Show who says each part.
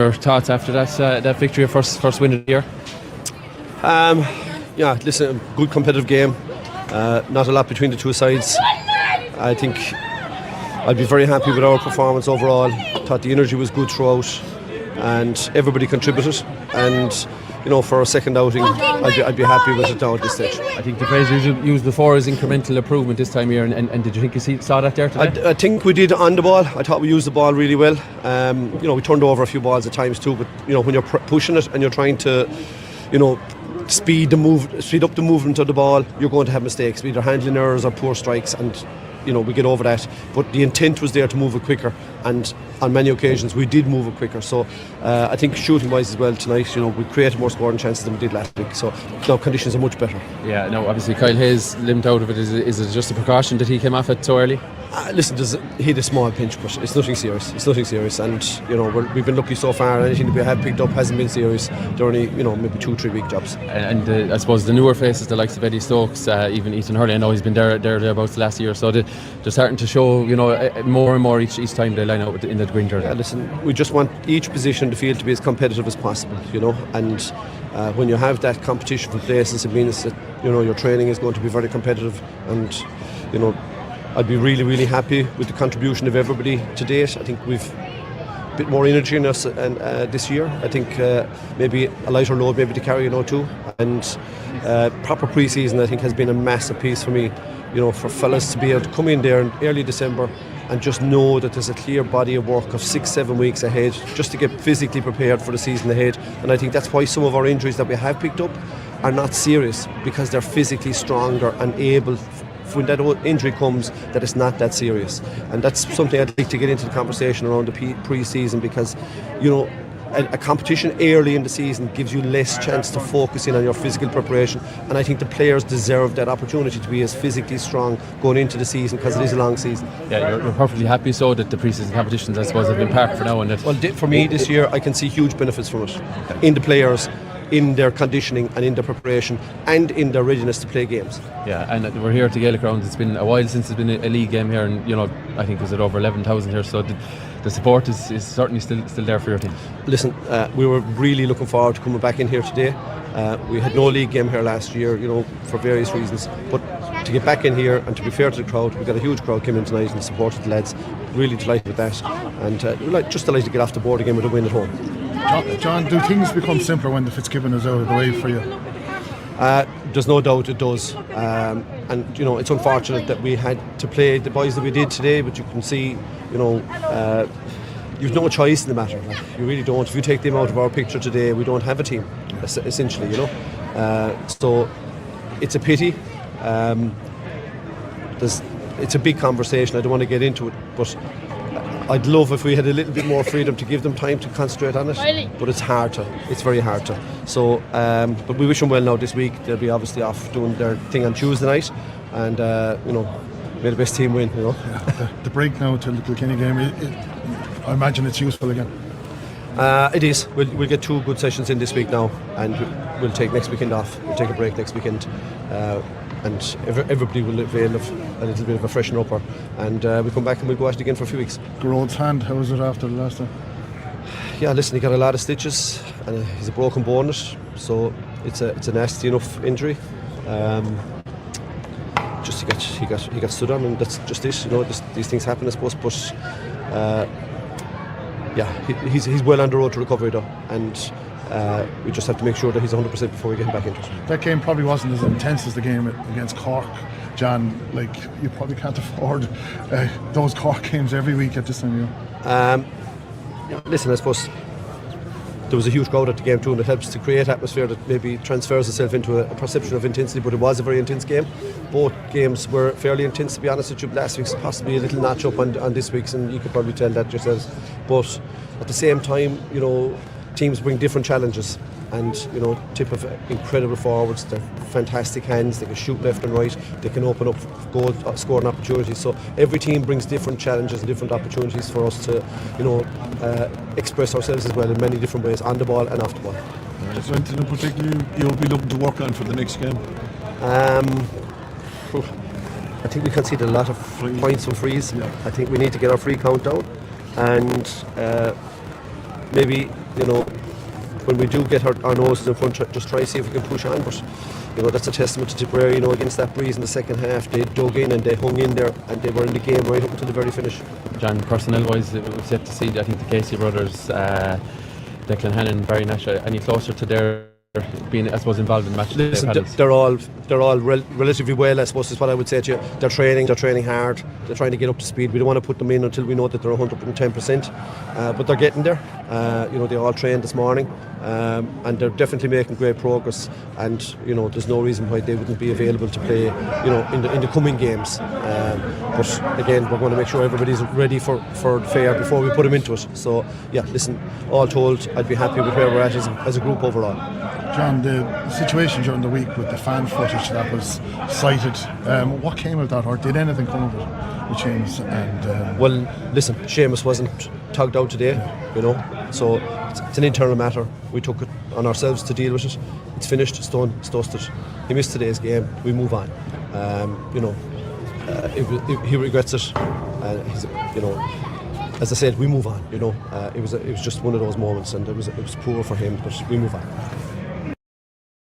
Speaker 1: Your thoughts after that victory, first win of the year?
Speaker 2: Yeah, listen, good competitive game. Not a lot between the two sides. I think I'd be very happy with our performance overall. Thought the energy was good throughout, and everybody contributed. And for our second outing, I'd be happy with it now at this stage.
Speaker 1: I think the phrase you used before is incremental improvement this time of year, and did you think you saw that there today?
Speaker 2: I think we did on the ball. I thought we used the ball really well. We turned over a few balls at times too, but when you're pushing it and you're trying to, speed up the movement of the ball, you're going to have mistakes, either handling errors or poor strikes, and we get over that. But the intent was there to move it quicker, and on many occasions we did move it quicker. So I think shooting wise as well tonight, we created more scoring chances than we did last week. So now conditions are much better.
Speaker 1: Yeah, no, obviously Kyle Hayes limped out of it. Is it just a precaution that he came off it so early?
Speaker 2: Listen, he had a small pinch, but it's nothing serious. And we've been lucky so far. Anything that we have picked up hasn't been serious. They're only maybe 2-3 week jobs.
Speaker 1: And I suppose the newer faces, the likes of Eddie Stokes, even Ethan Hurley, I know he's been thereabouts the last year, so they're starting to show more and more each time they line out in the green jersey.
Speaker 2: Yeah, listen, we just want each position in the field to be as competitive as possible, and when you have that competition for places, it means that your training is going to be very competitive, and I'd be really, really happy with the contribution of everybody to date. I think we've a bit more energy in us this year. I think maybe a lighter load maybe to carry too, and proper pre-season I think has been a massive piece for me, for fellas to be able to come in there in early December and just know that there's a clear body of work of 6-7 weeks ahead just to get physically prepared for the season ahead. And I think that's why some of our injuries that we have picked up are not serious, because they're physically stronger and able, when that injury comes, that it's not that serious. And that's something I'd like to get into the conversation around the pre-season, because a competition early in the season gives you less chance to focus in on your physical preparation, and I think the players deserve that opportunity to be as physically strong going into the season, because it is a long season.
Speaker 1: Yeah, you're perfectly happy so that the pre-season competitions, I suppose, have been parked for now. And
Speaker 2: well, for me this year I can see huge benefits from it, in the players, in their conditioning and in their preparation and in their readiness to play games.
Speaker 1: Yeah, and we're here at the Gaelic Grounds. It's been a while since there's been a league game here, and I think there's over 11,000 here, so the support is certainly still there for your team.
Speaker 2: Listen, we were really looking forward to coming back in here today. We had no league game here last year, for various reasons, but to get back in here and to be fair to the crowd, we got a huge crowd came in tonight and supported the lads. Really delighted with that, and just delighted to get off the board again with a win at home.
Speaker 3: John, do things become simpler when the Fitzgibbon is out of the way for you?
Speaker 2: There's no doubt it does, and it's unfortunate that we had to play the boys that we did today, but you can see you've no choice in the matter. You really don't. If you take them out of our picture today, we don't have a team, essentially, so it's a pity. It's a big conversation. I don't want to get into it, but I'd love if we had a little bit more freedom to give them time to concentrate on it, but it's very hard to. So, but we wish them well now this week. They'll be obviously off doing their thing on Tuesday night, and may the best team win.
Speaker 3: Yeah, the break now till the Kilkenny game, I imagine it's useful again.
Speaker 2: It is. We'll get 2 good sessions in this week now, and we'll take next weekend off. We'll take a break next weekend. And everybody will avail of a little bit of a freshen upper, and we come back and we'll go at it again for a few weeks.
Speaker 3: Gerod's hand, how was it after the last time?
Speaker 2: Yeah, listen, he got a lot of stitches and he's a broken bone in it, so it's a nasty enough injury. Just he got stood on, and that's just it. These things happen, I suppose. But he's well on the road to recovery though, and we just have to make sure that he's 100% before we get him back into it.
Speaker 3: That game probably wasn't as intense as the game against Cork, John. Like, you probably can't afford those Cork games every week at this time of year.
Speaker 2: Listen, I suppose there was a huge crowd at the game too, and it helps to create atmosphere that maybe transfers itself into a perception of intensity, but it was a very intense game. Both games were fairly intense, to be honest with you. Last week's possibly a little notch up on this week's, and you could probably tell that yourselves. But at the same time, teams bring different challenges, and Tipp have incredible forwards. They're fantastic hands. They can shoot left and right. They can open up goal scoring opportunities. So every team brings different challenges and different opportunities for us to express ourselves as well in many different ways, on the ball and off the ball.
Speaker 4: Is there anything in particular you'll be looking to work on for the next game?
Speaker 2: I think we conceded a lot of points from frees. I think we need to get our free count down, and maybe you know, when we do get our noses in front, just try to see if we can push on. But you know, that's a testament to Tipperary. You know, against that breeze in the second half, they dug in and they hung in there, and they were in the game right up until the very finish.
Speaker 1: John, personnel-wise, it was yet to see. I think the Casey brothers, Declan Hannon, Barry Nash, any closer to their being, I suppose, involved in match.
Speaker 2: Listen, they're all relatively well, I suppose is what I would say to you. They're training hard, they're trying to get up to speed. We don't want to put them in until we know that they're 110%, but they're getting there. You know, they all trained this morning, and they're definitely making great progress, and you know, there's no reason why they wouldn't be available to play, you know, in the coming games. But again, we're going to make sure everybody's ready for fair before we put them into it. So yeah, listen, all told, I'd be happy with where we're at as a group overall.
Speaker 3: John, the situation during the week with the fan footage that was cited, what came of that, or did anything come of it with Seamus? And
Speaker 2: well, listen, Seamus wasn't tugged out today, you know, so it's an internal matter. We took it on ourselves to deal with it. It's finished, it's done, it's dusted. He missed today's game, we move on. You know, he regrets it. He's, you know, as I said, we move on. You know, it was just one of those moments, and it was poor for him, but we move on.